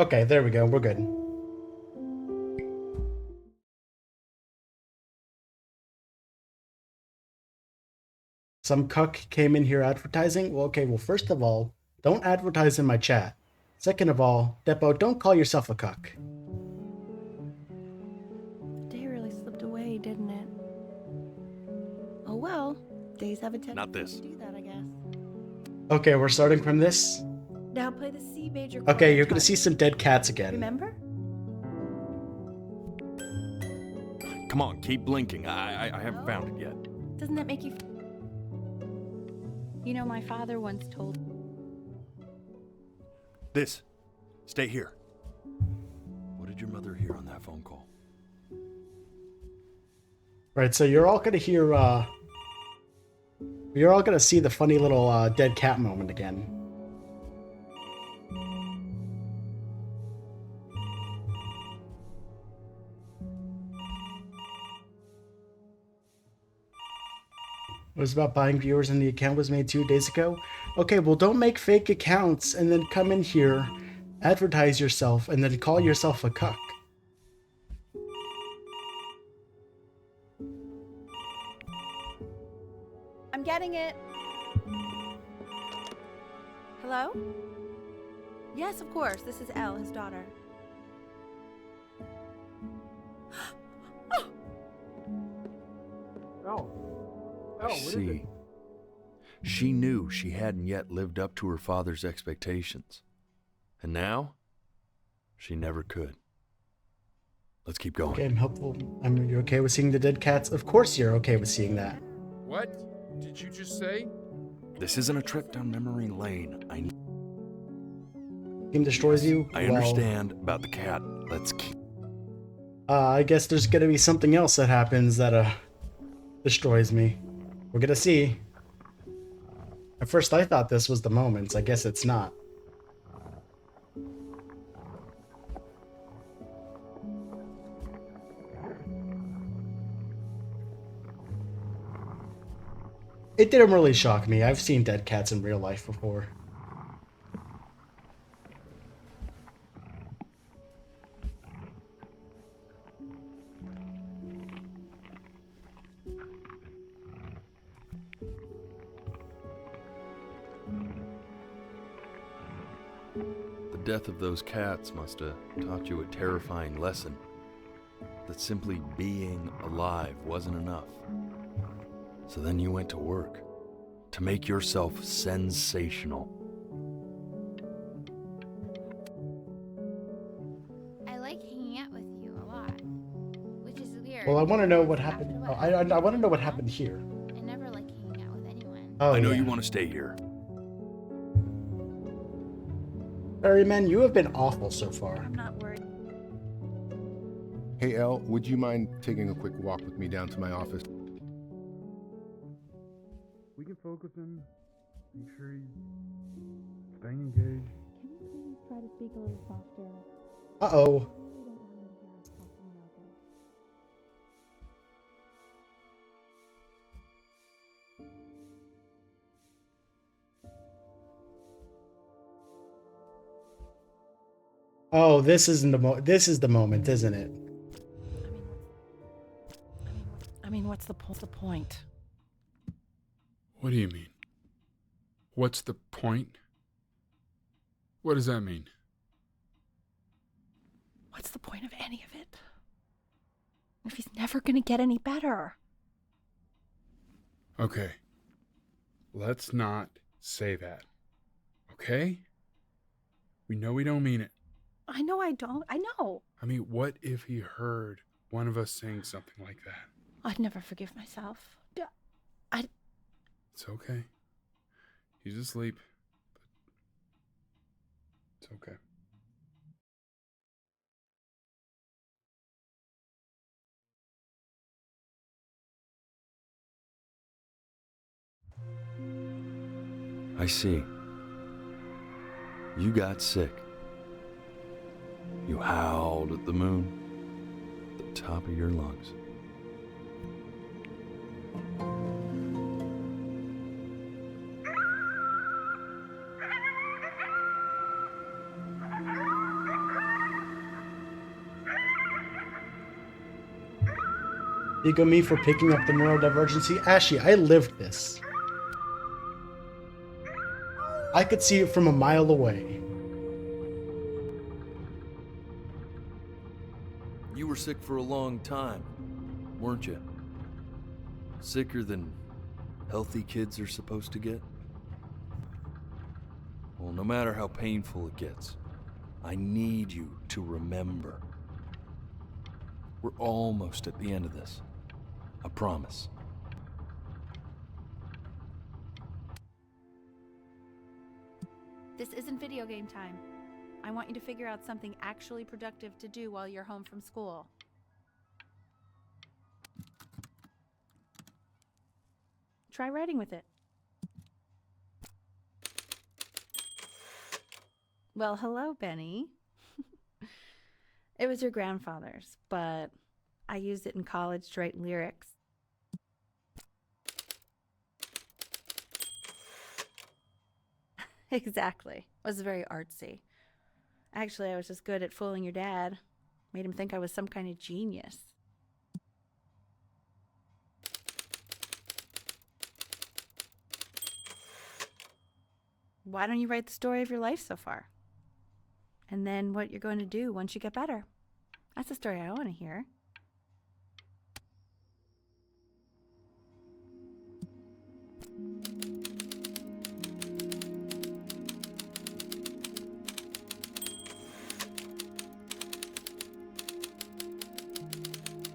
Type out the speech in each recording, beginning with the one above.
Okay, there we go. We're good. Some cuck came in here advertising. Well, okay, well, first of all, don't advertise in my chat. Second of all, Depot, don't call yourself a cuck. The day really slipped away, didn't it? Oh well, days have a tendency Not this. to do that, I guess. Okay, we're starting from this. Now play the C major chord. Okay, I you're gonna taught see you. some dead cats again. Remember? Come on, keep blinking. I haven't found it yet. Doesn't that make you? You know, my father once told. This. Stay here. What did your mother hear on that phone call? Right, so you're all gonna hear, you're all gonna see the funny little dead cat moment again. It was about buying viewers and the account was made 2 days ago. Okay, well, don't make fake accounts and then come in here, advertise yourself, and then call yourself a cuck. I'm getting it. Hello? Yes, of course. This is Elle, his daughter. See, she knew she hadn't yet lived up to her father's expectations. And now, she never could. Let's keep going. Okay, I'm helpful. You okay with seeing the dead cats? Of course you're okay with seeing that. What did you just say? This isn't a trip down memory lane. Game destroys you? I understand about the cat. Let's keep... I guess there's gonna be something else that happens that, destroys me. We're gonna see. At first I thought this was the moments. I guess it's not. It didn't really shock me. I've seen dead cats in real life before. The death of those cats must have taught you a terrifying lesson. That simply being alive wasn't enough. So then you went to work to make yourself sensational. I like hanging out with you a lot, which is weird. Well, I want to know what because happened. after Oh, I want to know what happened here. I never like hanging out with anyone. Oh, I know yeah. you want to stay here. Ferryman, you have been awful so far. I'm not worried. Hey, Elle, would you mind taking a quick walk with me down to my office? We can focus him. Make sure he's staying engaged. Can you please try to speak a little softer? Uh-oh. Oh, this isn't this is the moment, isn't it? I mean, what's the point? What do you mean? What's the point? What does that mean? What's the point of any of it? If he's never gonna get any better. Okay. Let's not say that. Okay? We know we don't mean it. I know I don't. I know. I mean, what if he heard one of us saying something like that? I'd never forgive myself. It's okay. He's asleep. But it's okay. I see. You got sick. You howled at the moon at the top of your lungs. Ego me for picking up the neurodivergency. Ashy, I lived this. I could see it from a mile away. You were sick for a long time, weren't you? Sicker than healthy kids are supposed to get? Well, no matter how painful it gets, I need you to remember. We're almost at the end of this. I promise. This isn't video game time. I want you to figure out something actually productive to do while you're home from school. Try writing with it. Well, hello, Benny. It was your grandfather's, but I used it in college to write lyrics. Exactly. It was very artsy. Actually, I was just good at fooling your dad. Made him think I was some kind of genius. Why don't you write the story of your life so far? And then what you're going to do once you get better. That's the story I want to hear.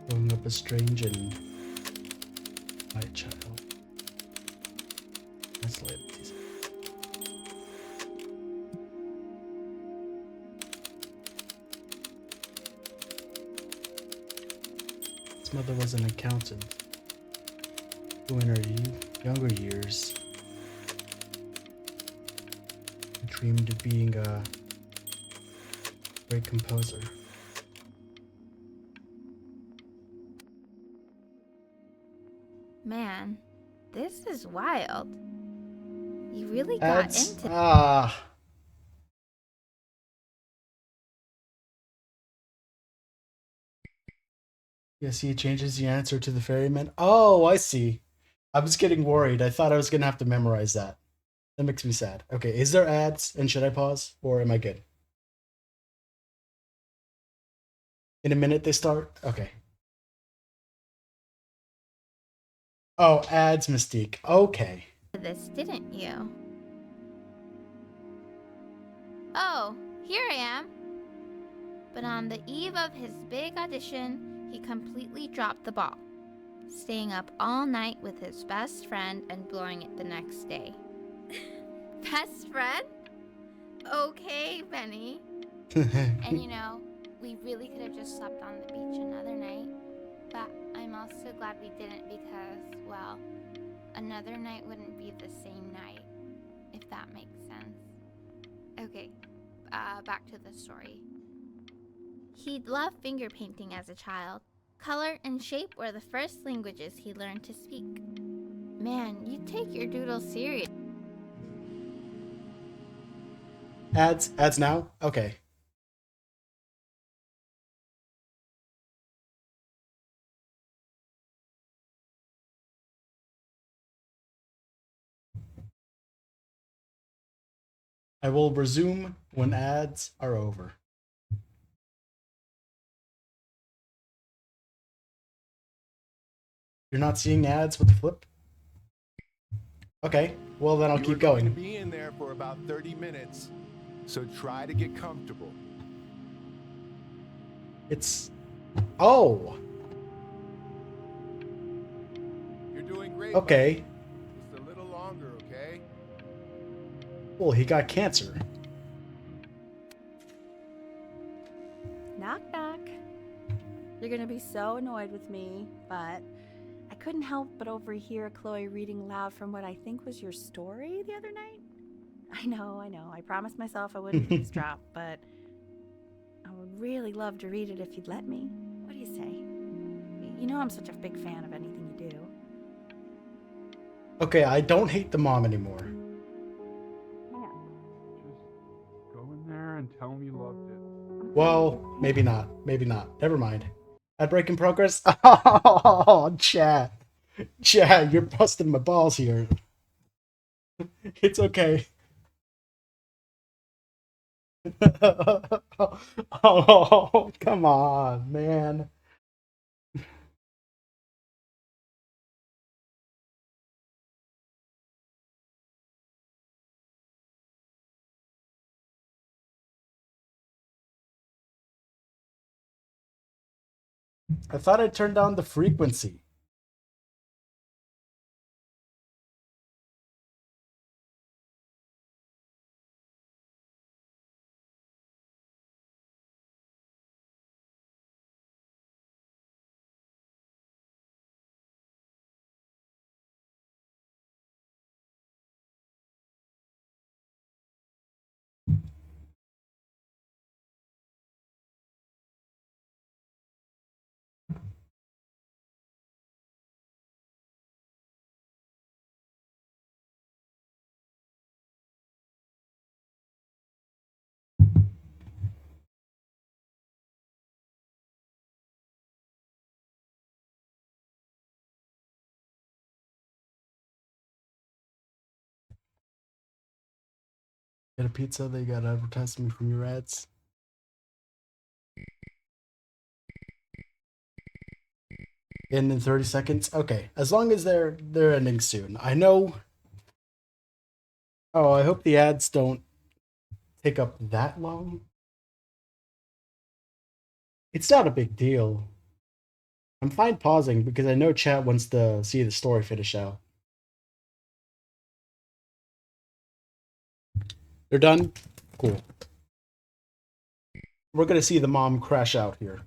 Growing up a strange and quiet child. Isolated. His mother was an accountant who in her younger years dreamed of being a great composer. Man, this is wild. You really got into Yes, he changes the answer to the ferryman. Oh, I see. I was getting worried. I thought I was gonna have to memorize that. That makes me sad. Okay, is there ads and should I pause or am I good? In a minute they start? Okay. Oh, ads, Mystique. Okay. this, didn't you? Oh, here I am. But on the eve of his big audition, he completely dropped the ball, staying up all night with his best friend and blowing it the next day. Best friend? Okay, Benny. And you know, we really could have just slept on the beach another night, but I'm also glad we didn't because, well, another night wouldn't be the same night, if that makes sense. Okay, back to the story. He'd loved finger painting as a child. Color and shape were the first languages he learned to speak. Man, you take your doodle serious. Ads now? Okay. I will resume when ads are over. You're not seeing ads with the flip? Okay, well then I'll keep You're going going. to be in there for about 30 minutes, so try to get comfortable. It's... Oh! You're doing great. Okay. buddy. Just a little longer, okay? Well, he got cancer. Knock, knock. You're gonna be so annoyed with me, but I couldn't help but overhear Chloe reading loud from what I think was your story the other night. I know. I promised myself I wouldn't eavesdrop, but I would really love to read it if you'd let me. What do you say? You know I'm such a big fan of anything you do. Okay, I don't hate the mom anymore. Yeah. Just go in there and tell him you loved it. Well, maybe not. Maybe not. Never mind. Ad break in progress. Oh, chat. Chat, you're busting my balls here. It's okay. Oh, come on, man. I thought I turned down the frequency. Get a pizza, they got advertisement from your ads. In 30 seconds? Okay. As long as they're ending soon. I know. Oh, I hope the ads don't take up that long. It's not a big deal. I'm fine pausing because I know chat wants to see the story finish out. They're done? Cool. We're gonna see the mom crash out here.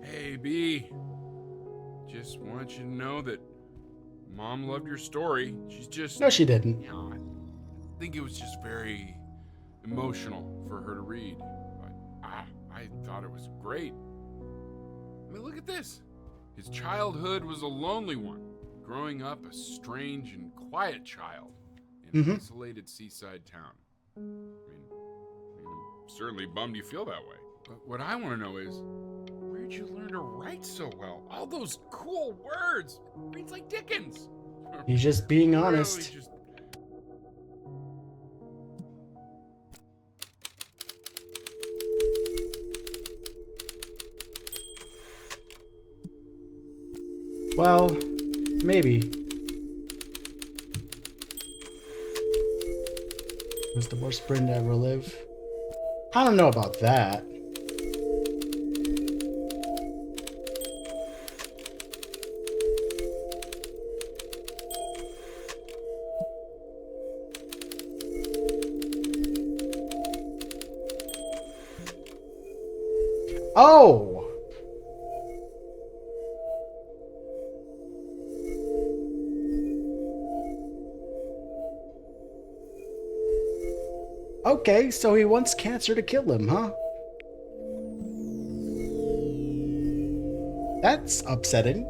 Hey, B. Just want you to know that Mom loved your story. She's just... No, she didn't. You know, I think it was just very emotional for her to read. But I thought it was great. I mean, look at this. His childhood was a lonely one, growing up a strange and quiet child in an isolated seaside town. I mean, I'm certainly bummed you feel that way. But what I want to know is, where'd you learn to write so well? All those cool words. It reads like Dickens. He's just being honest. Really just... Well, maybe. Was the worst spring to ever live? I don't know about that. Oh! Okay, so he wants cancer to kill him, huh? That's upsetting.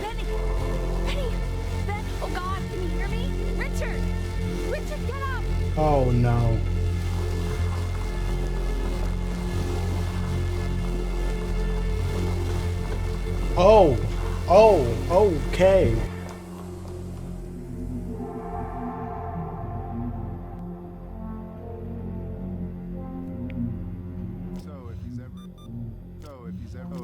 Benny! Benny! Ben! Oh God, can you hear me? Richard! Richard, get up! Oh no. Oh! Oh, okay.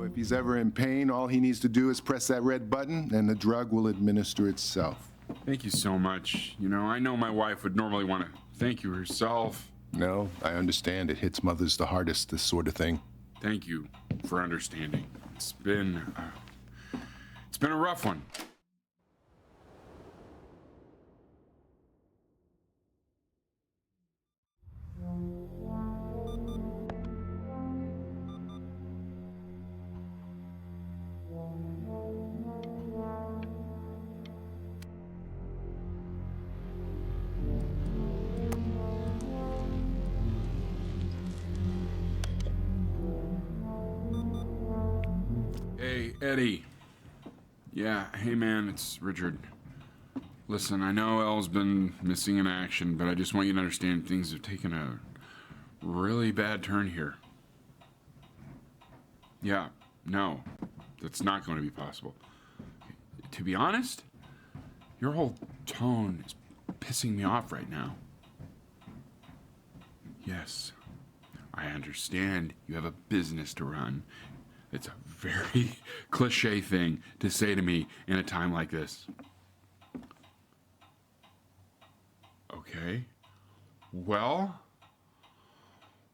If he's ever in pain, all he needs to do is press that red button and the drug will administer itself. Thank you so much. You know, I know my wife would normally want to thank you herself. No, I understand. It hits mothers the hardest, this sort of thing. Thank you for understanding. It's been a rough one. Eddie. Yeah, hey man, it's Richard. Listen, I know Elle's been missing in action, but I just want you to understand things have taken a really bad turn here. Yeah, no, that's not going to be possible. To be honest, your whole tone is pissing me off right now. Yes, I understand you have a business to run. It's a very cliche thing to say to me in a time like this. Okay. Well,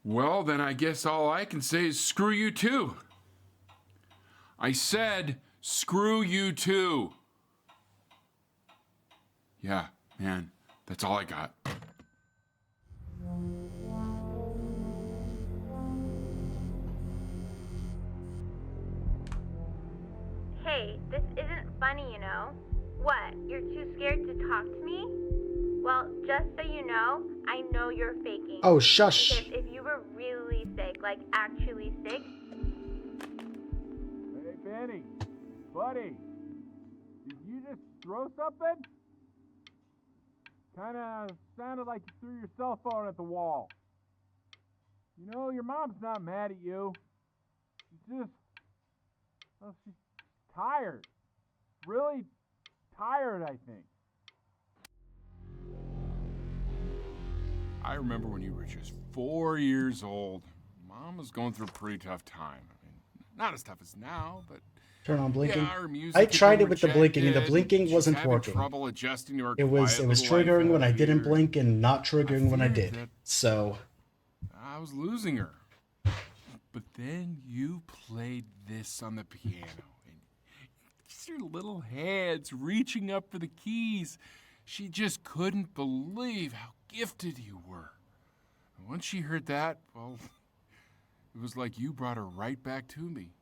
then I guess all I can say is screw you too. I said screw you too. Yeah, man, that's all I got. Hey, this isn't funny, you know. What, you're too scared to talk to me? Well, just so you know, I know you're faking. Oh, shush. Because if you were really sick, like actually sick... Hey, Benny. Buddy. Did you just throw something? Kinda sounded like you threw your cell phone at the wall. You know, your mom's not mad at you. She's just... well, she's tired. Really tired, I think. I remember when you were just 4 years old. Mom was going through a pretty tough time. I mean, not as tough as now, but Turn on blinking. yeah, her music I had tried been it with the blinking, and the rejected. blinking She's wasn't having working. trouble adjusting to her It was quiet little triggering life when I out didn't here. blink and not triggering when I feared did. that So I was losing her. But then you played this on the piano, and just your little hands reaching up for the keys. She just couldn't believe how gifted you were. And once she heard that, well, it was like you brought her right back to me.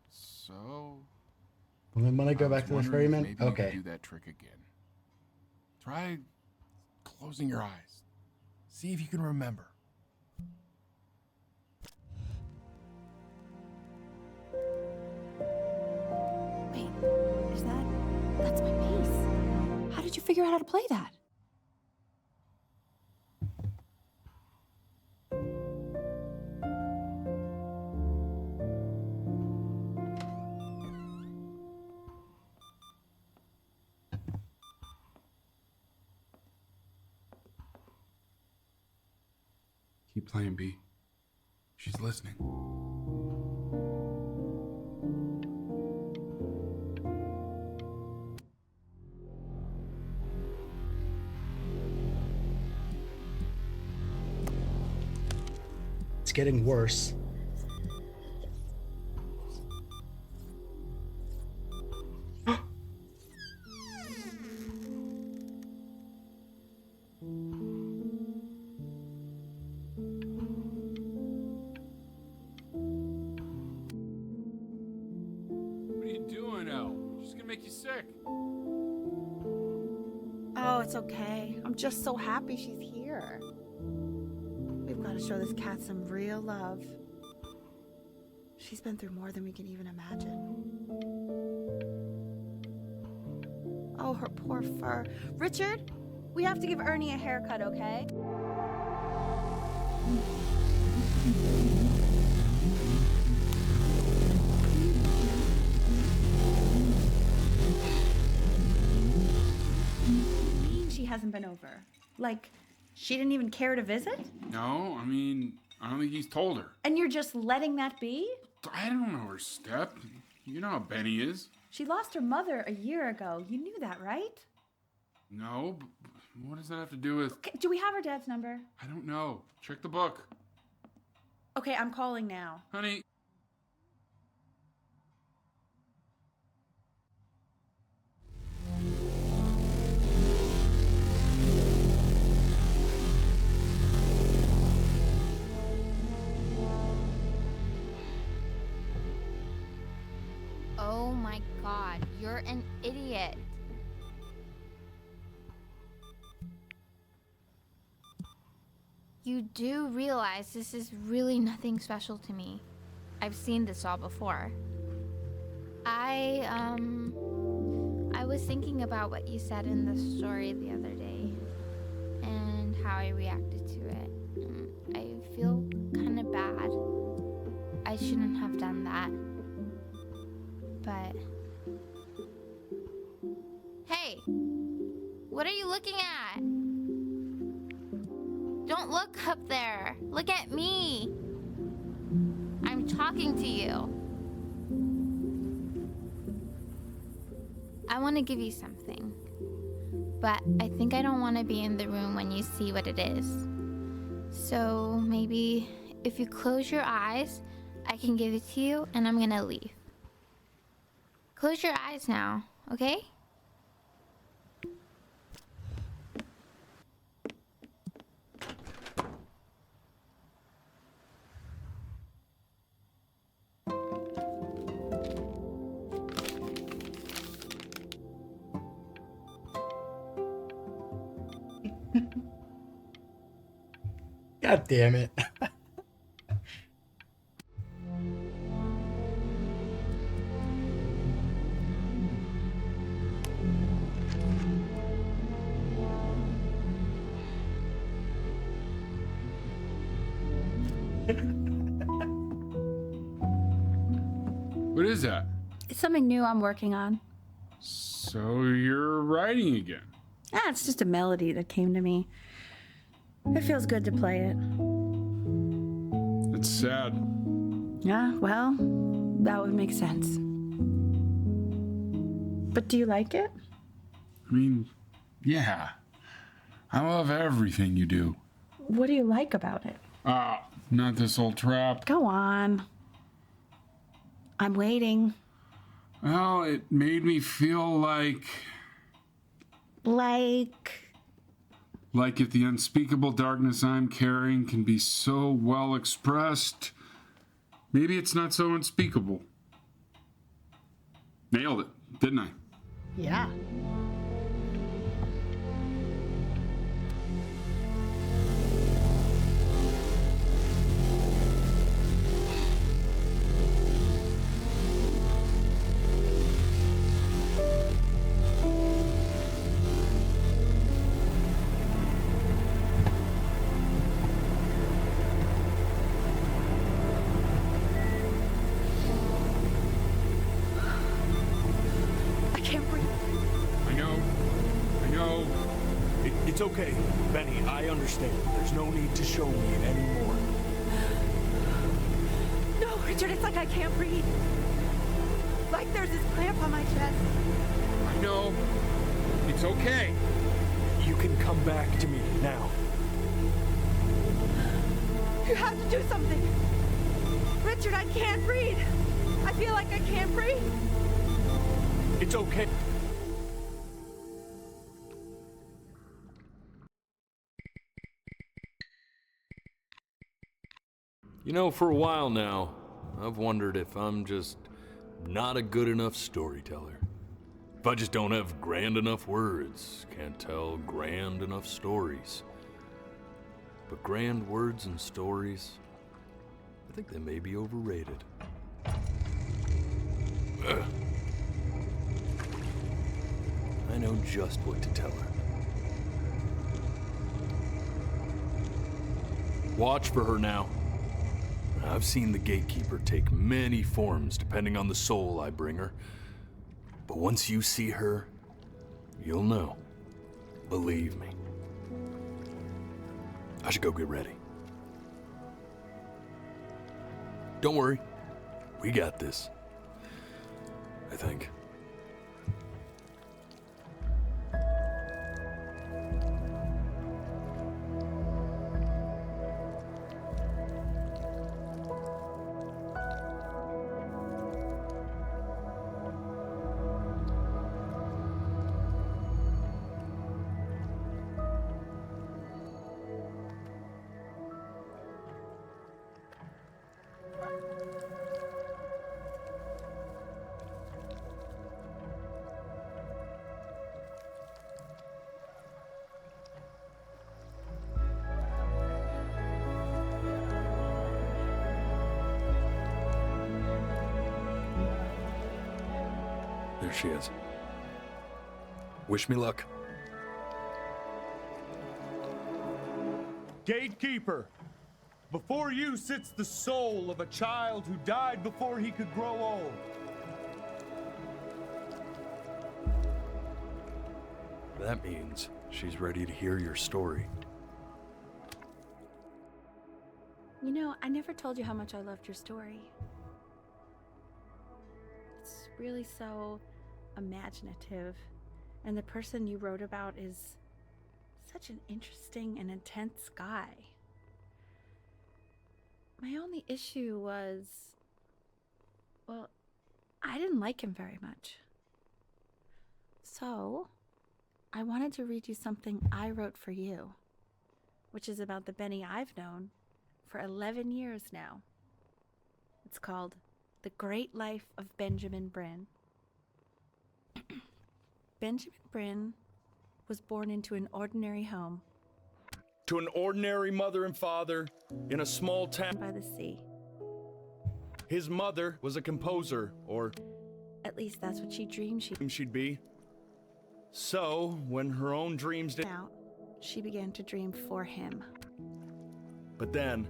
So, and then when I go was back to the wondering if ferryman, maybe you could okay. do that trick again. Try closing your eyes. See if you can remember. Wait, that's my bass. How did you figure out how to play that? Keep playing, B. She's listening. It's getting worse. What are you doing, Elle? She's gonna make you sick. Oh, it's okay. I'm just so happy she's here. We've got to show this cat some real love. She's been through more than we can even imagine. Oh, her poor fur. Richard, we have to give Ernie a haircut, okay? She hasn't been over. Like, she didn't even care to visit? No, I mean, I don't think he's told her. And you're just letting that be? I don't know her step. You know how Benny is. She lost her mother a year ago. You knew that, right? No, but what does that have to do with... Okay, do we have her dad's number? I don't know. Check the book. Okay, I'm calling now. Honey. Oh my god, you're an idiot. You do realize this is really nothing special to me. I've seen this all before. I was thinking about what you said in the story the other day and how I reacted to it. I feel kind of bad. I shouldn't have done that. But hey, what are you looking at? Don't look up there. Look at me. I'm talking to you. I want to give you something, but I think I don't want to be in the room when you see what it is. So maybe if you close your eyes, I can give it to you and I'm gonna leave. Close your eyes now, okay? God damn it. What is that? It's something new I'm working on. So you're writing again? It's just a melody that came to me. It feels good to play it. It's sad. Yeah, well, that would make sense. But do you like it? I mean, yeah. I love everything you do. What do you like about it? Not this old trap. Go on. I'm waiting. Well, it made me feel like Like if the unspeakable darkness I'm carrying can be so well expressed, maybe it's not so unspeakable. Nailed it, didn't I? Yeah. I can't breathe. I know. It's okay, Benny, I understand. There's no need to show me it anymore. No, Richard, it's like I can't breathe. Like there's this cramp on my chest. I know. It's okay. You can come back to me now. You have to do something. Richard, I can't breathe. I feel like I can't breathe. It's okay. You know, for a while now, I've wondered if I'm just not a good enough storyteller. If I just don't have grand enough words, can't tell grand enough stories. But grand words and stories, I think they may be overrated. I know just what to tell her. Watch for her now. I've seen the gatekeeper take many forms depending on the soul I bring her. But once you see her, you'll know. Believe me. I should go get ready. Don't worry. We got this. I think. she is. Wish me luck. Gatekeeper, before you sits the soul of a child who died before he could grow old. That means she's ready to hear your story. You know, I never told you how much I loved your story. It's really so imaginative, and the person you wrote about is such an interesting and intense guy. My only issue was, well, I didn't like him very much. So, I wanted to read you something I wrote for you, which is about the Benny I've known for 11 years now. It's called The Great Life of Benjamin Bryn. Benjamin Bryn was born into an ordinary home To an ordinary mother and father in a small town. by the sea. His mother was a composer, or At least that's what she dreamed she'd be. So, when her own dreams didn't, out, she began to dream for him. but then,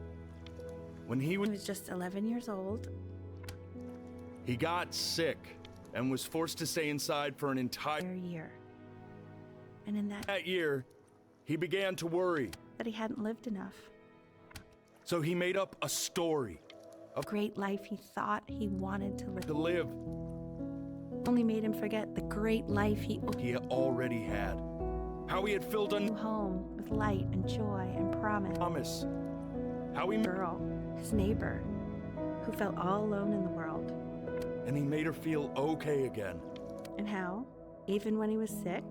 when He was just 11 years old. he got sick and was forced to stay inside for an entire Year. And in that year, he began to worry. he hadn't lived enough. So he made up a story Great life he thought he wanted to live. to live Only made him forget the great life he he already had. How he had filled a knew home with light and joy and promise. promise. How he Girl, his neighbor, who felt all alone in the world. and he made her feel okay again. And how, even when he was sick,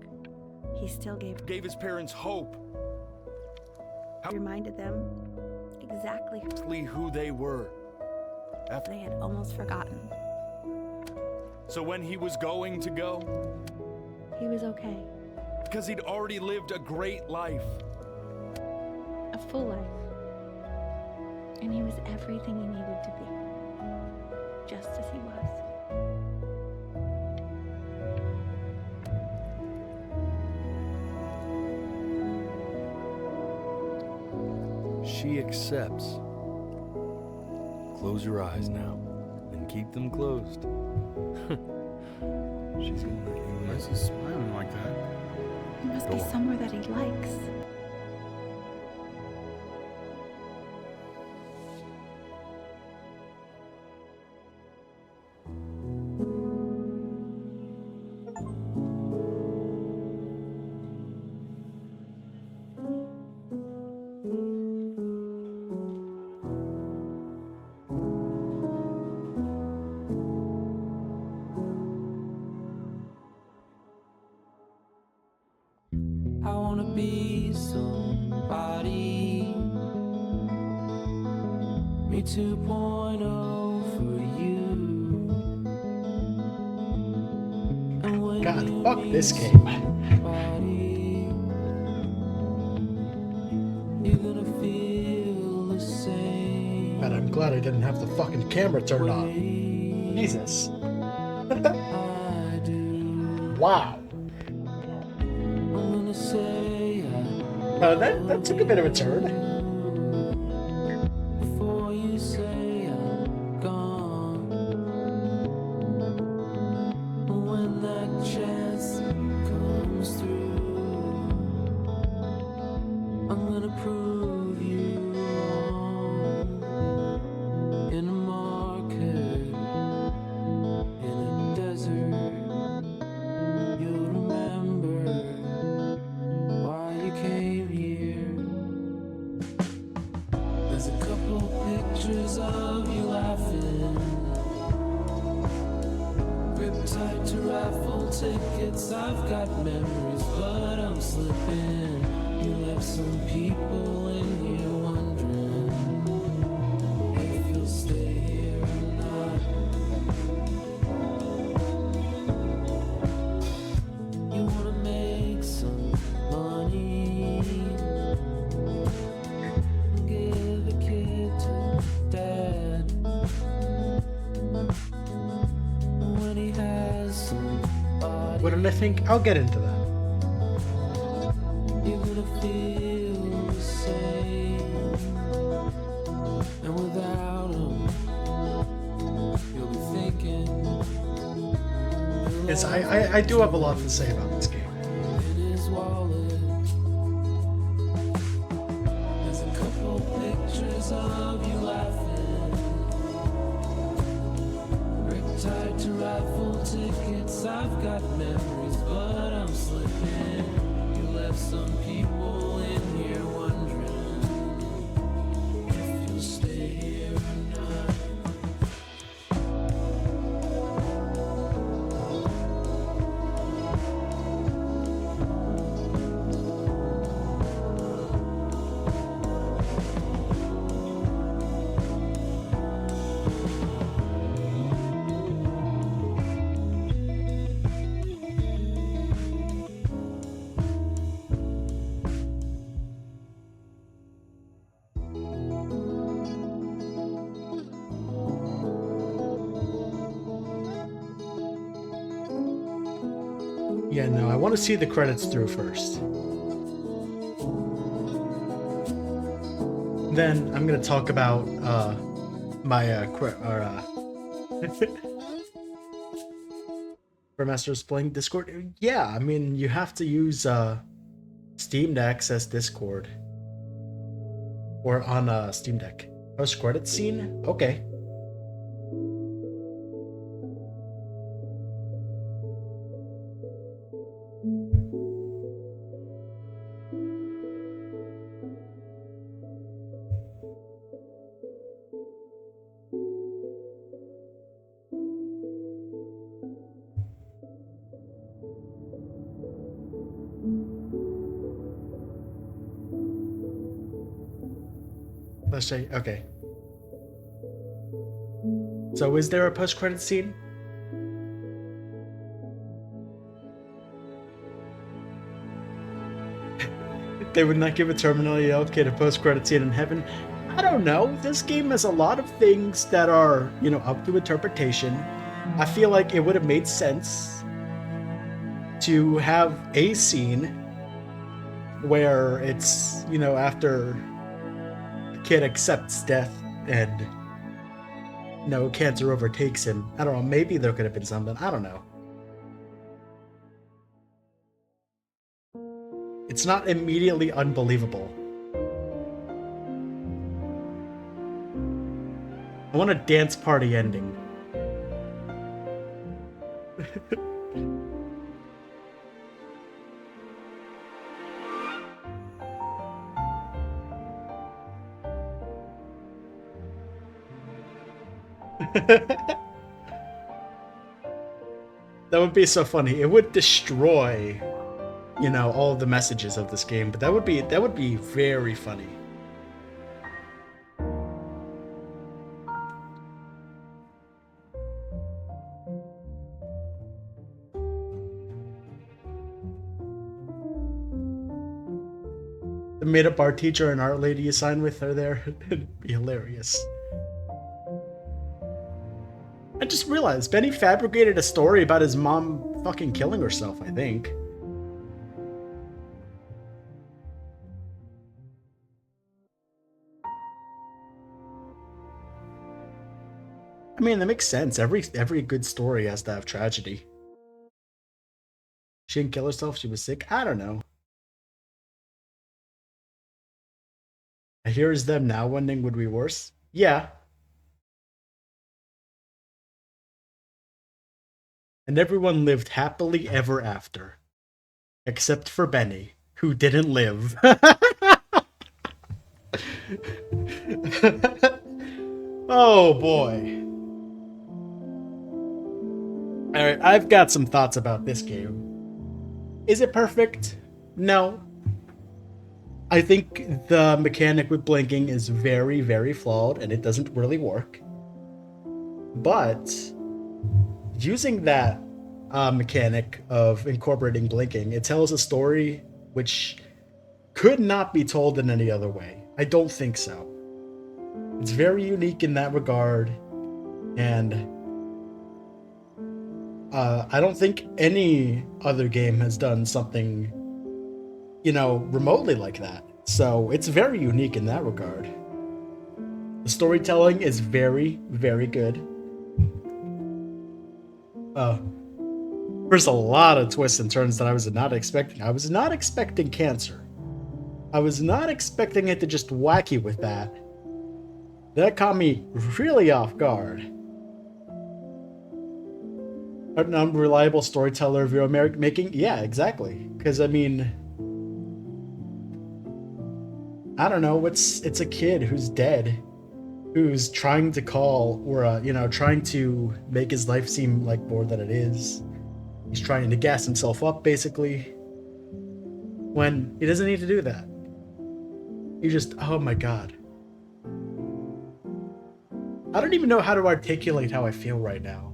he still Gave his parents hope. reminded them exactly Who they were. who they had almost forgotten. So when he was going to go, He was okay. because he'd already lived a great life, A full life. And he was everything he needed to be. Just as he was. She accepts. Close your eyes now, and keep them closed. She's gonna let you Why in. is he smiling like that? He must Go be on. somewhere that he likes. I wanna be somebody. Me 2.0 for you. And when God, you fuck meet this game. somebody, you're gonna feel the same. God, I'm glad I didn't have the fucking camera turned on. Jesus. I do. Wow. I'm gonna say That took a bit of a turn. before you say I'm gone. When that chance comes through, I'm gonna prove you wrong. In a market, in a desert, you'll remember why you came here. There's a couple pictures of you laughing, gripped tight to raffle tickets. I've got memories, but I'm slipping. You left some people in here wondering if you'll stay here or not. You wanna make some money, give a kid to dad. When he has some and I think I'll get into that. You're gonna feel the same, and without him, you'll be thinking. Yes, I do have a lot to say about this game. In his wallet, there's a couple pictures of you laughing. Rick tied to raffle tickets. I've got memories, but I'm slipping. You left some people in here wondering if you'll stay here or not. Yeah, no, I want to see the credits through first. Then I'm gonna talk about my Grandmaster's playing Discord. Yeah, I mean you have to use Steam to access Discord or on Steam Deck. Post credit scene? Okay. Let's say, okay. So is there a post-credit scene? They would not give a terminally ill kid a post-credit scene in heaven. I don't know. This game has a lot of things that are, you know, up to interpretation. I feel like it would have made sense to have a scene where it's, you know, after kid accepts death and cancer overtakes him. I don't know, maybe there could have been something. I don't know. It's not immediately unbelievable. I want a dance party ending. That would be so funny. It would destroy, you know, all of the messages of this game, but that would be very funny. The made-up art teacher and art lady you sign with are there. It'd be hilarious. I just realized Benny fabricated a story about his mom fucking killing herself, I think. I mean, that makes sense. Every good story has to have tragedy. She didn't kill herself, she was sick. I don't know. Here's them now wondering would be worse. Yeah. And everyone lived happily ever after. Except for Benny, who didn't live. Oh boy. Alright, I've got some thoughts about this game. Is it perfect? No. I think the mechanic with blinking is very, very flawed and it doesn't really work. But using that mechanic of incorporating blinking, it tells a story which could not be told in any other way. I don't think so. It's very unique in that regard, and I don't think any other game has done something, remotely like that. So it's very unique in that regard. The storytelling is very, very good. There's a lot of twists and turns that I was not expecting. I was not expecting cancer. I was not expecting it to just whack you with that. That caught me really off guard. An unreliable storyteller of your making? Yeah, exactly. Because, I mean, I don't know. It's a kid who's dead, who's trying to call, or, trying to make his life seem like more than it is. He's trying to gas himself up, basically, when he doesn't need to do that. You just, oh my god. I don't even know how to articulate how I feel right now.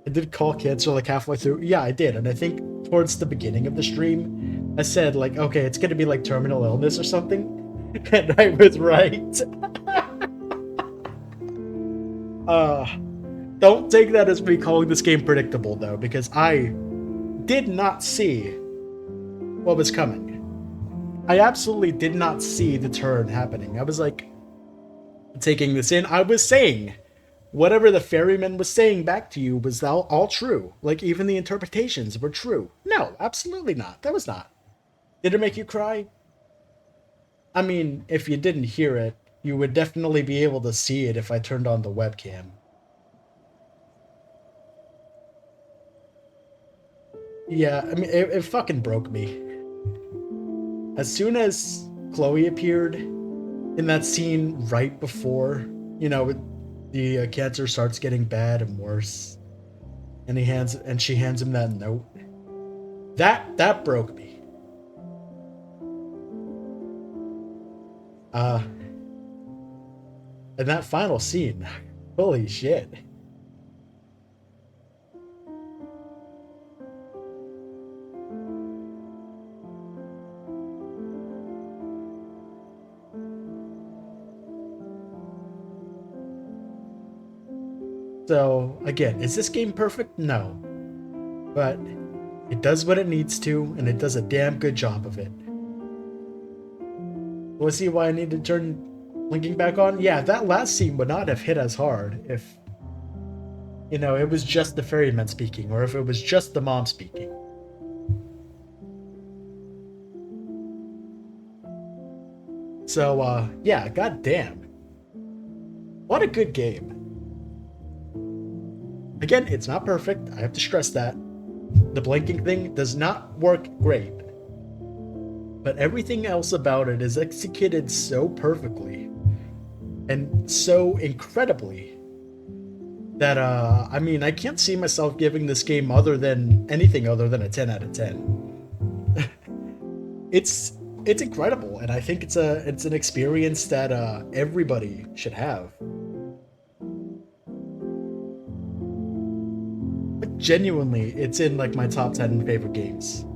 I did call cancer like halfway through. Yeah, I did. And I think towards the beginning of the stream, I said, like, okay, it's going to be like terminal illness or something. And I was right. Don't take that as me calling this game predictable, though, because I did not see what was coming. I absolutely did not see the turn happening. I was like, taking this in. I was saying, whatever the ferryman was saying back to you was all true. Like, even the interpretations were true. No, absolutely not. That was not. Did it make you cry? I mean, if you didn't hear it, you would definitely be able to see it if I turned on the webcam. Yeah, I mean, it fucking broke me. As soon as Chloe appeared in that scene right before, the cancer starts getting bad and worse, and she hands him that note. That broke me. And that final scene, holy shit. So, again, is this game perfect? No. But it does what it needs to, and it does a damn good job of it. We'll see why I need to turn linking back on. Yeah, that last scene would not have hit as hard if, it was just the ferryman speaking, or if it was just the mom speaking. So, yeah, goddamn. What a good game. Again, it's not perfect. I have to stress that. The blinking thing does not work great. But everything else about it is executed so perfectly and so incredibly that, I can't see myself giving this game anything other than a 10 out of 10. It's incredible, and I think it's an experience that everybody should have. Genuinely, it's in like my top 10 favorite games.